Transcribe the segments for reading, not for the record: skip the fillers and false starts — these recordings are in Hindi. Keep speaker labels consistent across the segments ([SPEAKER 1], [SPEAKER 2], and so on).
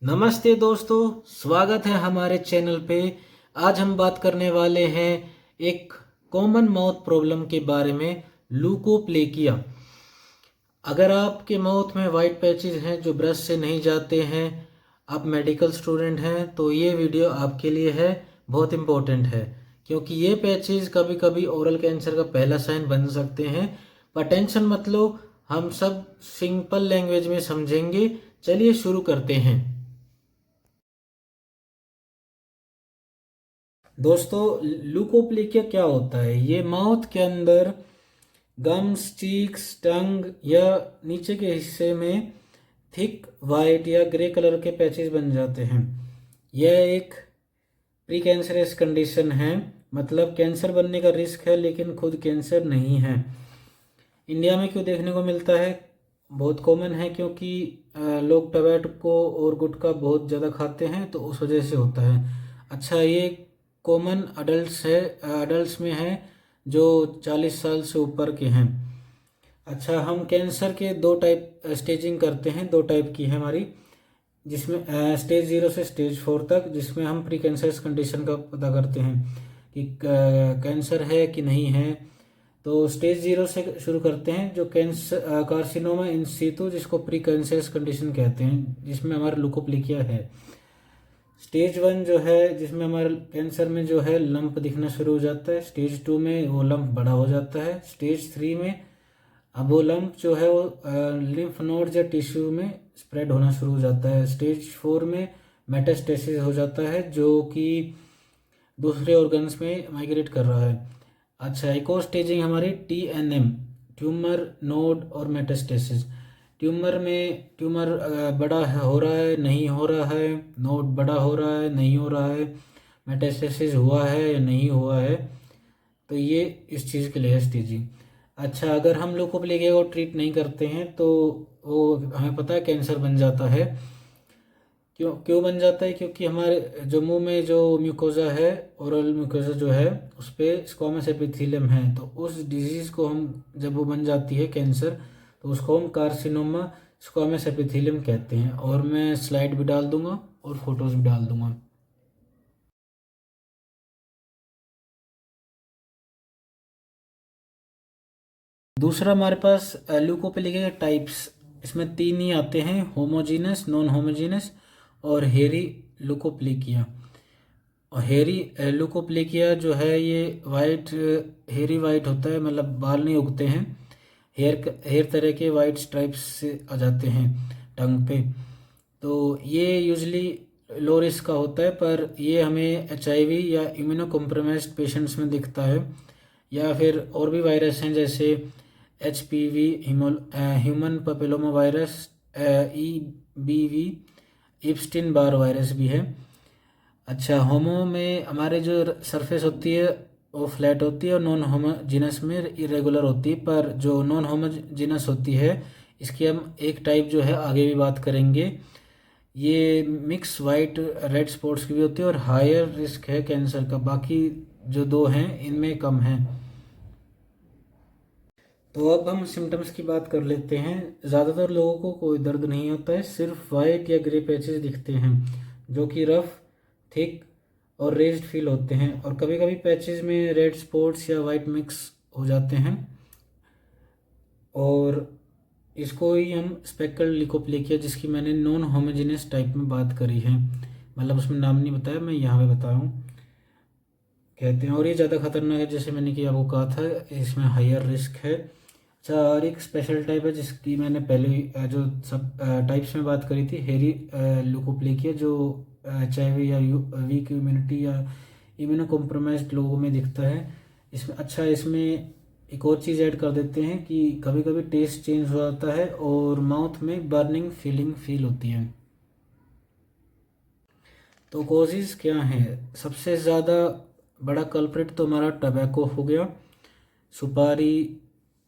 [SPEAKER 1] नमस्ते दोस्तों, स्वागत है हमारे चैनल पे। आज हम बात करने वाले हैं एक कॉमन माउथ प्रॉब्लम के बारे में, लूकोप्लेकिया। अगर आपके माउथ में वाइट पैचेस हैं जो ब्रश से नहीं जाते हैं, आप मेडिकल स्टूडेंट हैं तो ये वीडियो आपके लिए है, बहुत इम्पोर्टेंट है। क्योंकि ये पैचेस कभी कभी ओरल कैंसर का पहला साइन बन सकते हैं। पर टेंशन मत लो, हम सब सिंपल लैंग्वेज में समझेंगे। चलिए शुरू करते हैं। दोस्तों, लूकोप्लेकिया क्या होता है? ये माउथ के अंदर गम्स, चीक्स, टंग या नीचे के हिस्से में थिक वाइट या ग्रे कलर के पैचेस बन जाते हैं। यह एक प्री कैंसरस कंडीशन है, मतलब कैंसर बनने का रिस्क है लेकिन खुद कैंसर नहीं है। इंडिया में क्यों देखने को मिलता है? बहुत कॉमन है क्योंकि लोग टबैको और गुटखा बहुत ज़्यादा खाते हैं, तो उस वजह से होता है। अच्छा, ये कॉमन अडल्ट्स में है जो 40 साल से ऊपर के हैं। अच्छा, हम कैंसर के दो टाइप स्टेजिंग करते हैं, दो टाइप की है हमारी, जिसमें स्टेज 0 से स्टेज 4 तक, जिसमें हम प्री कैंसरस कंडीशन का पता करते हैं कि कैंसर है कि नहीं है। तो स्टेज 0 से शुरू करते हैं, जो कैंसर कार्सिनोमा इन सीतु, जिसको प्री कैंसरस कंडीशन कहते हैं, जिसमें हमारा लुकोप्लेकिया है। स्टेज 1 जो है, जिसमें हमारे कैंसर में जो है लंप दिखना शुरू हो जाता है। स्टेज 2 में वो लंप बड़ा हो जाता है। स्टेज 3 में अब वो लंप जो है वो लिम्फ नोड्स या टिश्यू में स्प्रेड होना शुरू हो जाता है। स्टेज 4 में मेटास्टेसिस हो जाता है, जो कि दूसरे ऑर्गन्स में माइग्रेट कर रहा है। अच्छा, एक और स्टेजिंग हमारी TNM, ट्यूमर नोड और मेटास्टेसिस। ट्यूमर बड़ा हो रहा है, नहीं हो रहा है, नोड बड़ा हो रहा है, नहीं हो रहा है, मेटास्टेसिस हुआ है या नहीं हुआ है। तो ये इस चीज़ के लिए है स्टेजिंग। अच्छा, अगर हम लुकोप्लेकिया को ट्रीट नहीं करते हैं तो वो हमें पता है कैंसर बन जाता है। क्यों क्यों बन जाता है? क्योंकि हमारे जो मुंह में जो म्यूकोजा है, ओरल म्यूकोजा जो है, उस पर स्क्वामस एपिथेलियम है। तो उस डिजीज़ को हम, जब वो बन जाती है कैंसर, तो उसको हम कार्सिनोमा स्क्वामस एपिथेलियम कहते हैं। और मैं स्लाइड भी डाल दूंगा और फोटोज़ भी डाल दूंगा। दूसरा हमारे पास ल्यूकोप्लेकिया के टाइप्स, इसमें 3 ही आते हैं: होमोजीनस, नॉन होमोजीनस और हेरी ल्यूकोप्लेकिया। और हेरी ल्यूकोप्लेकिया जो है ये वाइट, हेरी वाइट होता है, मतलब बाल नहीं उगते हैं। हेयर तरह के वाइट स्ट्राइप्स से आ जाते हैं टंग पे। तो ये यूजली लो रिस्क का होता है, पर ये हमें HIV या इम्यूनो कॉम्प्रोमाइज्ड पेशेंट्स में दिखता है। या फिर और भी वायरस हैं, जैसे HPV, human papilloma virus, EBV, Epstein Barr virus भी है। अच्छा, होमो में हमारे जो सरफेस होती है वो फ्लैट होती है, और नॉन होमोजीनस में इरेगुलर होती है। पर जो नॉन होमोजीनस होती है, इसकी हम एक टाइप जो है आगे भी बात करेंगे। ये मिक्स वाइट रेड स्पॉट्स की भी होती है और हायर रिस्क है कैंसर का। बाकी जो दो हैं इनमें कम है। तो अब हम सिम्टम्स की बात कर लेते हैं। ज़्यादातर लोगों को कोई दर्द नहीं होता है, सिर्फ वाइट या ग्रे पैचेस दिखते हैं, जो कि रफ, थिक और रेज्ड फील होते हैं। और कभी कभी पैचेस में रेड स्पॉट्स या वाइट मिक्स हो जाते हैं। और इसको ही हम स्पेकल लिकोप्लेकिया, जिसकी मैंने नॉन होमोजेनियस टाइप में बात करी है, मतलब उसमें नाम नहीं बताया, मैं यहाँ पे बता रहा हूँ, कहते हैं। और ये ज़्यादा खतरनाक है, जैसे मैंने कि आपको कहा था, इसमें हायर रिस्क है। अच्छा, और एक स्पेशल टाइप है जिसकी मैंने पहले जो सब टाइप्स में बात करी थी, हेरी ल्यूकोप्लेकिया, जो HIV या वीक इम्यूनिटी या इम्यूनो कॉम्प्रोमाइज्ड लोगों में दिखता है। इसमें अच्छा, इसमें एक और चीज़ ऐड कर देते हैं कि कभी कभी टेस्ट चेंज हो जाता है और माउथ में बर्निंग फीलिंग फील होती है। तो कॉजेज़ क्या हैं? सबसे ज़्यादा बड़ा कल्प्रिट तो हमारा टबैको हो गया। सुपारी,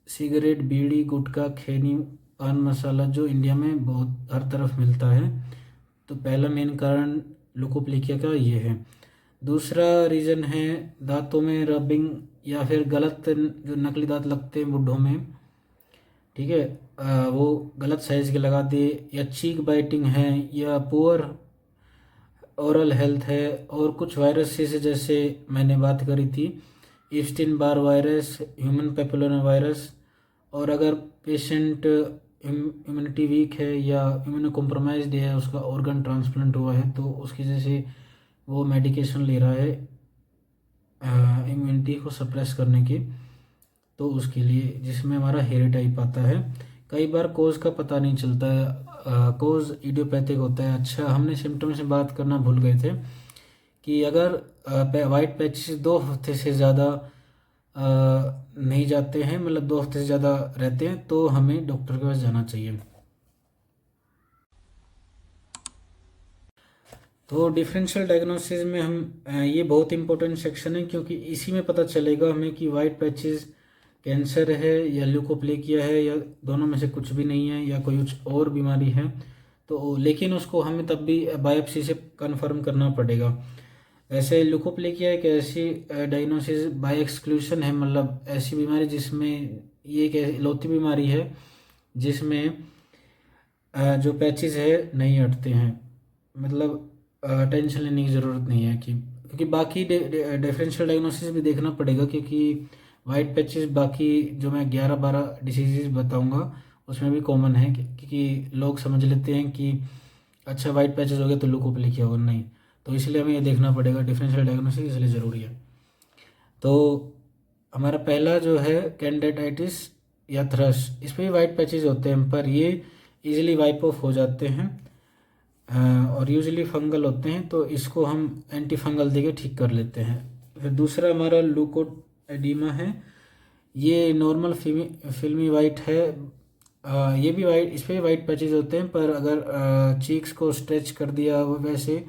[SPEAKER 1] सिगरेट, बीड़ी, गुटखा, खैनी, पान मसाला, जो इंडिया में बहुत हर तरफ मिलता है। तो पहला मेन कारण लुकोप्लेकिया का ये है। दूसरा रीज़न है दांतों में रबिंग, या फिर गलत जो नकली दांत लगते हैं बुढ़ों में, ठीक है, वो गलत साइज़ के लगा दिए, या चीक बाइटिंग है, या पुअर ओरल हेल्थ है, और कुछ वायरसेस जैसे मैंने बात करी थी, Epstein Barr virus, human papilloma virus. और अगर पेशेंट इम्यूनिटी वीक है या इम्यूनो कॉम्प्रोमाइज्ड है, उसका ऑर्गन ट्रांसप्लांट हुआ है, तो उसकी वजह से वो मेडिकेशन ले रहा है इम्यूनिटी को सप्रेस करने की, तो उसके लिए, जिसमें हमारा हेयर टाइप आता है। कई बार कोज का पता नहीं चलता है, कोज इडियोपैथिक होता है। अच्छा, हमने सिम्टम से बात करना भूल गए थे कि अगर वाइट पैचेस 2 हफ्ते से ज़्यादा नहीं जाते हैं, मतलब 2 हफ्ते से ज़्यादा रहते हैं, तो हमें डॉक्टर के पास जाना चाहिए। तो डिफरेंशियल डायग्नोसिस में हम ये बहुत इंपॉर्टेंट सेक्शन है, क्योंकि इसी में पता चलेगा हमें कि वाइट पैचेस कैंसर है या ल्यूकोप्लेकिया है, या दोनों में से कुछ भी नहीं है, या कोई कुछ और बीमारी है। तो लेकिन उसको हमें तब भी बायोप्सी से कंफर्म करना पड़ेगा। वैसे ल्यूकोप्लेकिया एक ऐसी डायग्नोसिस बाय एक्सक्लूशन है, मतलब ऐसी बीमारी जिसमें ये एक इकलौती बीमारी है जिसमें जो पैचेस है नहीं हटते हैं। मतलब टेंशन लेने की ज़रूरत नहीं है, कि क्योंकि बाकी डिफरेंशियल डायग्नोसिस भी देखना पड़ेगा, क्योंकि वाइट पैचेस बाकी जो मैं 11-12 डिसीजेज बताऊंगा उसमें भी कॉमन है, क्योंकि लोग समझ लेते हैं कि अच्छा वाइट पैचेस हो गया तो ल्यूकोप्लेकिया होगा, नहीं। तो इसलिए हमें ये देखना पड़ेगा, डिफरेंशियल डायग्नोसिस इसलिए ज़रूरी है। तो हमारा पहला जो है कैंडिडाइटिस या थ्रश, इस पर भी वाइट पैचेस होते हैं, पर ये इजीली वाइप ऑफ हो जाते हैं और यूजुअली फंगल होते हैं, तो इसको हम एंटी फंगल देके ठीक कर लेते हैं। फिर दूसरा हमारा लूकोएडिमा है। ये नॉर्मल फिल्मी वाइट है। ये भी वाइट, इस पर भी वाइट पैचेज होते हैं, पर अगर चीक्स को स्ट्रेच कर दिया वो वैसे,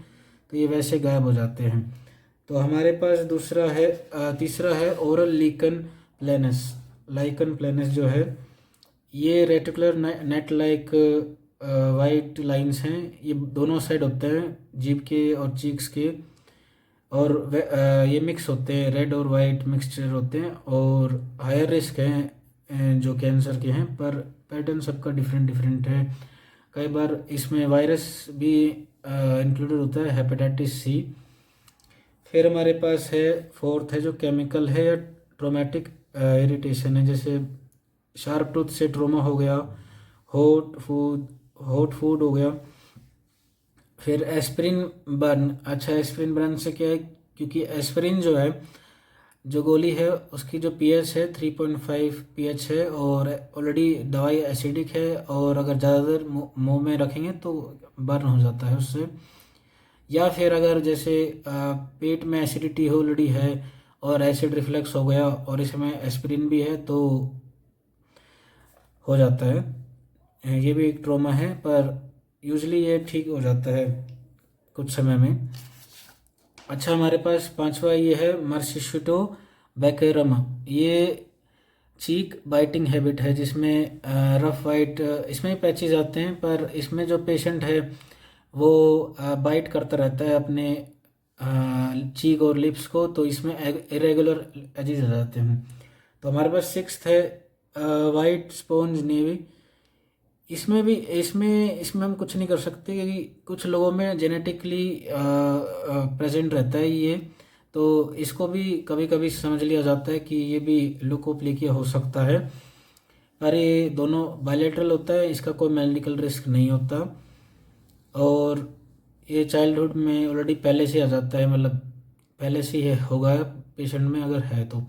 [SPEAKER 1] तो ये वैसे गायब हो जाते हैं। तो हमारे पास दूसरा है, तीसरा है ओरल लाइकन प्लेनस जो है, ये reticular net like white lines हैं, ये दोनों साइड होते हैं, जीभ के और चीक्स के, और ये मिक्स होते हैं, रेड और वाइट मिक्सचर होते हैं, और हायर रिस्क हैं जो कैंसर के हैं, पर पैटर्न सबका डिफरेंट डिफरेंट है। कई बार इसमें वायरस भी इंक्लूडेड होता है, हेपेटाइटिस सी। फिर हमारे पास है फोर्थ है जो केमिकल है या ट्रोमेटिक इरिटेशन है, जैसे शार्प टूथ से ट्रोमा हो गया, हॉट फूड हो गया। फिर एस्पिरिन बर्न। अच्छा, एस्पिरिन बर्न से क्या है, क्योंकि एस्पिरिन जो है, जो गोली है, उसकी जो पीएच है 3.5 पीएच है, और ऑलरेडी दवाई एसिडिक है, और अगर ज़्यादा देर मुंह में रखेंगे तो बर्न हो जाता है उससे। या फिर अगर जैसे पेट में एसिडिटी ऑलरेडी है और एसिड रिफ्लक्स हो गया और इसमें एस्पिरिन भी है, तो हो जाता है। ये भी एक ट्रॉमा है, पर यूजली ये ठीक हो जाता है कुछ समय में। अच्छा, हमारे पास पांचवा ये है मर्सिस्टो बैकेरम। ये चीक बाइटिंग हैबिट है, जिसमें रफ वाइट, इसमें पैचेज आते हैं, पर इसमें जो पेशेंट है वो बाइट करता रहता है अपने चीक और लिप्स को, तो इसमें इरेगुलर एजेस आ जाते हैं। तो हमारे पास सिक्स्थ है वाइट स्पॉन्ज नेवी। इसमें हम कुछ नहीं कर सकते, क्योंकि कुछ लोगों में जेनेटिकली प्रेजेंट रहता है ये, तो इसको भी कभी कभी समझ लिया जाता है कि ये भी ल्यूकोप्लेकिया हो सकता है, पर ये दोनों बायलेटरल होता है, इसका कोई मेडिकल रिस्क नहीं होता, और ये चाइल्डहुड में ऑलरेडी पहले से आ जाता है, मतलब पहले से ही होगा पेशेंट में अगर है तो।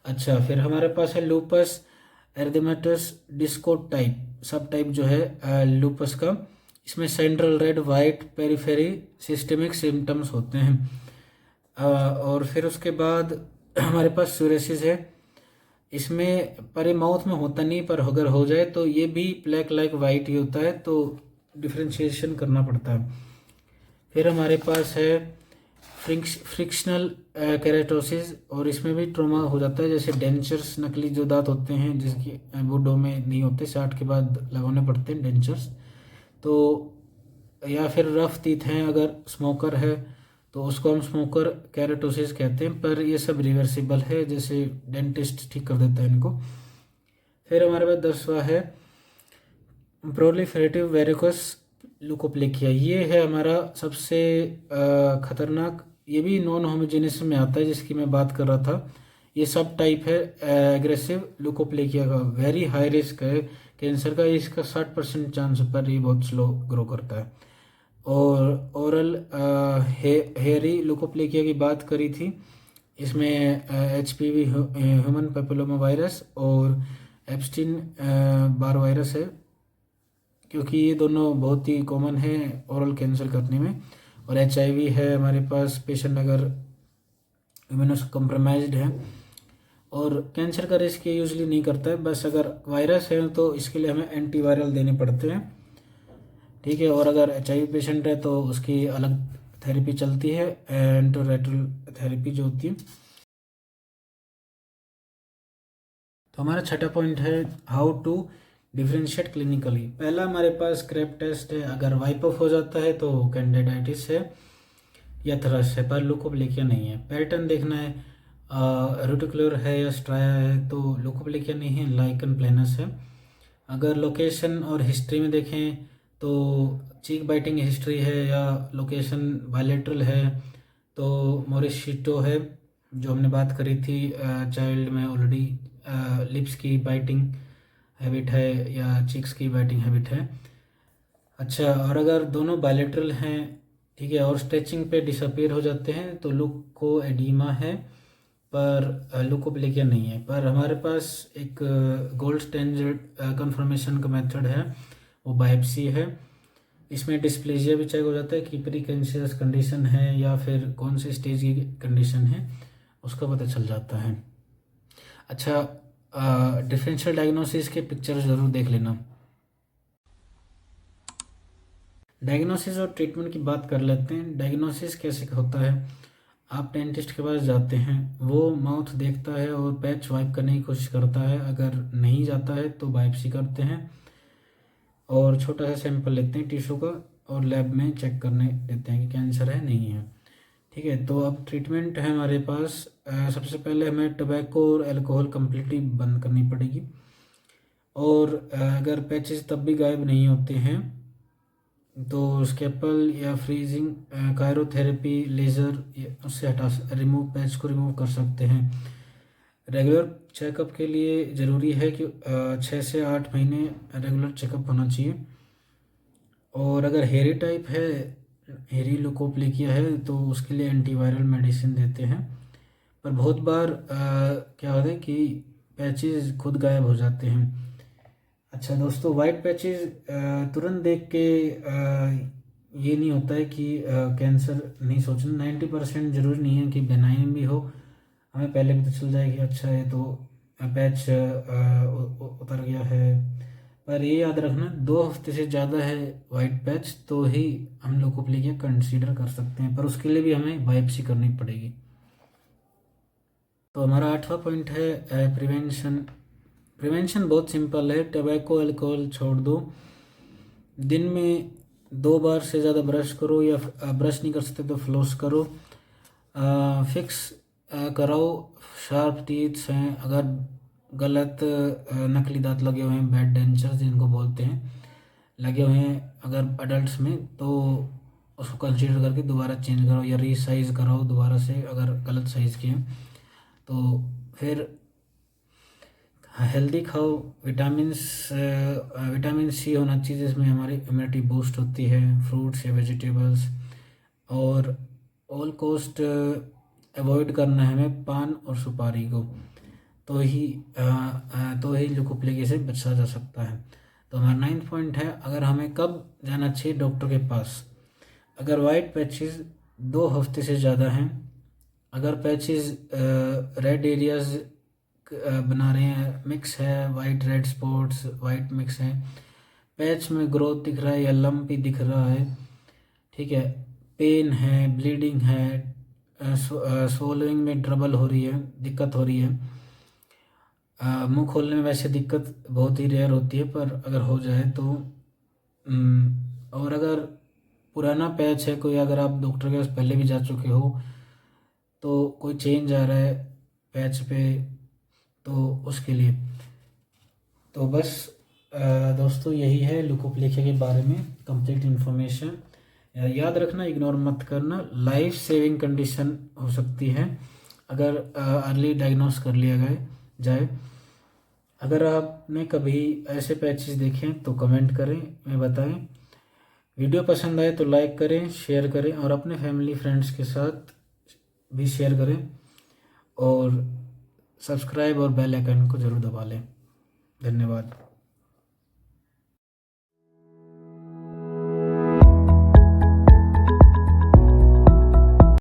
[SPEAKER 1] अच्छा, फिर हमारे पास है लूपस एरिथेमेटस डिस्कोट टाइप, सब टाइप जो है लूपस का। इसमें central red white periphery systemic symptoms होते हैं। और फिर उसके बाद हमारे पास सोरियासिस है। इसमें पर माउथ में होता नहीं, पर अगर हो जाए तो ये भी ब्लैक लाइक वाइट ही होता है, तो डिफ्रेंशिएशन करना पड़ता है। फिर हमारे पास है फ्रिक्शनल केराटोसिस, और इसमें भी ट्रोमा हो जाता है, जैसे डेंचर्स, नकली जो दांत होते हैं जिसकी बूढ़ों में नहीं होते, 60 के बाद लगाने पड़ते हैं डेंचर्स। तो या फिर रफ टीथ हैं, अगर स्मोकर है तो उसको हम स्मोकर केराटोसिस कहते हैं, पर ये सब रिवर्सिबल है, जैसे डेंटिस्ट ठीक कर देता है इनको। फिर हमारे पास 10वां है प्रोलिफरेटिव वेरिकोस ल्यूकोप्लेकिया, ये है हमारा सबसे खतरनाक, ये भी नॉन होमोजेनियस में आता है जिसकी मैं बात कर रहा था। ये सब टाइप है एग्रेसिव ल्यूकोप्लेकिया का, वेरी हाई रिस्क है कैंसर का, इसका 60% चांस पर ये बहुत स्लो ग्रो करता है। और ओरल हेयरी ल्यूकोप्लेकिया की बात करी थी, इसमें HPV ह्यूमन पेपिलोमा वायरस और एप्स्टीन बार वायरस है, क्योंकि ये दोनों बहुत ही कॉमन है ओरल कैंसर करने में। और HIV है हमारे पास पेशेंट अगर इम्यूनो कॉम्प्रोमाइज्ड है। और कैंसर का रिस्क ये यूजली नहीं करता है, बस अगर वायरस है तो इसके लिए हमें एंटीवायरल देने पड़ते हैं, ठीक है। और अगर HIV पेशेंट है तो उसकी अलग थेरेपी चलती है, एंटीरेट्रोवायरल थेरेपी जो होती है। तो हमारा छठा पॉइंट है हाउ टू डिफ्रेंशिएट क्लिनिकली। पहला हमारे पास क्रैप टेस्ट है, अगर वाइप ऑफ हो जाता है तो कैंडिडाइटिस है या थ्रस है, पर ल्यूकोप्लेकिया नहीं है। पैटर्न देखना है, रेटिकुलर है या स्ट्राया है तो ल्यूकोप्लेकिया नहीं है, लाइकन प्लेनस है। अगर लोकेशन और हिस्ट्री में देखें तो चीक बाइटिंग हिस्ट्री है या लोकेशन बायलेटरल है तो मोरिशिटो है, जो हमने बात करी थी चाइल्ड में ऑलरेडी। लिप्स की बाइटिंग हैबिट है या चीक्स की बाइटिंग हैबिट है। अच्छा, और अगर दोनों बायलेटरल हैं, ठीक है, और स्ट्रेचिंग पे डिसअपीयर हो जाते हैं तो लुको एडीमा है, पर ल्यूकोप्लेकिया नहीं है। पर हमारे पास एक गोल्ड स्टैंडर्ड कंफर्मेशन का मेथड है, वो बायोप्सी है। इसमें डिस्प्लेजिया भी चेक हो जाता है कि प्री कैंसरस कंडीशन है या फिर कौन सी स्टेज की कंडीशन है, उसका पता चल जाता है। अच्छा, डिफरेंशियल डायग्नोसिस के पिक्चर ज़रूर देख लेना। डायग्नोसिस और ट्रीटमेंट की बात कर लेते हैं। डायग्नोसिस कैसे होता है, आप डेंटिस्ट के पास जाते हैं, वो माउथ देखता है और पैच वाइप करने की कोशिश करता है, अगर नहीं जाता है तो बायोप्सी करते हैं और छोटा सा सैंपल लेते हैं टिश्यू का और लैब में चेक करने देते हैं कि कैंसर है नहीं है, ठीक है। तो अब ट्रीटमेंट है हमारे पास, सबसे पहले हमें टोबैको और अल्कोहल कम्प्लीटली बंद करनी पड़ेगी। और अगर पैचेस तब भी गायब नहीं होते हैं तो स्केपल या फ्रीजिंग कायरोथेरेपी लेज़र उससे रिमूव पैच को रिमूव कर सकते हैं। रेगुलर चेकअप के लिए ज़रूरी है कि 6 से 8 महीने रेगुलर चेकअप होना चाहिए। और अगर हेरी टाइप है, हेरी ल्यूकोप्लेकिया है तो उसके लिए एंटीवायरल मेडिसिन देते हैं। पर बहुत बार क्या होता है कि पैचेस खुद गायब हो जाते हैं। अच्छा दोस्तों, वाइट पैचेस तुरंत देख के ये नहीं होता है कि कैंसर नहीं सोचना। 90% जरूरी नहीं है कि बेनाइन भी हो, हमें पहले भी तो चल जाए कि अच्छा है तो पैच उतर गया है। पर ये याद रखना, 2 हफ्ते से ज़्यादा है वाइट पैच तो ही हम लोग को लेके कंसीडर कर सकते हैं, पर उसके लिए भी हमें बायोप्सी करनी पड़ेगी। तो हमारा 8वां पॉइंट है प्रिवेंशन। प्रिवेंशन बहुत सिंपल है, टबैको अल्कोहल छोड़ दो, दिन में 2 बार से ज़्यादा ब्रश करो, या ब्रश नहीं कर सकते तो फ्लोस करो। फिक्स कराओ शार्प टीथ्स हैं, अगर गलत नकली दांत लगे हुए हैं, बैड डेंचर्स जिनको बोलते हैं, लगे हुए हैं अगर अडल्ट्स में तो उसको कंसीडर करके दोबारा चेंज करो या रीसाइज कराओ दोबारा से, अगर गलत साइज़ के हैं तो। फिर हेल्दी खाओ, विटामिन सी होना चाहिए जिसमें हमारी इम्यूनिटी बूस्ट होती है, फ्रूट्स या वेजिटेबल्स। और ऑल कॉस्ट अवॉइड करना है हमें पान और सुपारी को, तो ही ल्यूकोप्लेकिया से बचा जा सकता है। तो हमारा 9th पॉइंट है, अगर हमें कब जाना चाहिए डॉक्टर के पास। अगर वाइट पैचेस 2 हफ्ते से ज़्यादा हैं, अगर पैचेस रेड एरियाज बना रहे हैं, मिक्स है, white red spots white mix है, पैच में ग्रोथ दिख रहा है या लंप ही दिख रहा है, ठीक है, पेन है, ब्लीडिंग है, swallowing में ट्रबल हो रही है, दिक्कत हो रही है, मुंह खोलने में वैसे दिक्कत बहुत ही रेयर होती है पर अगर हो जाए तो, और अगर पुराना पैच है कोई, अगर आप डॉक्टर के पास पहले भी जा चुके हो तो कोई चेंज आ रहा है पैच पे तो उसके लिए। तो बस दोस्तों यही है ल्यूकोप्लेकिया के बारे में कंप्लीट इन्फॉर्मेशन। याद रखना, इग्नोर मत करना, लाइफ सेविंग कंडीशन हो सकती है अगर अर्ली डायग्नोस कर लिया जाए। अगर आपने कभी ऐसे पैचेस देखे तो कमेंट करें, मैं बताएं। वीडियो पसंद आए तो लाइक करें, शेयर करें और अपने फैमिली फ्रेंड्स के साथ भी शेयर करें, और सब्सक्राइब और बेल आइकन को ज़रूर दबा लें। धन्यवाद।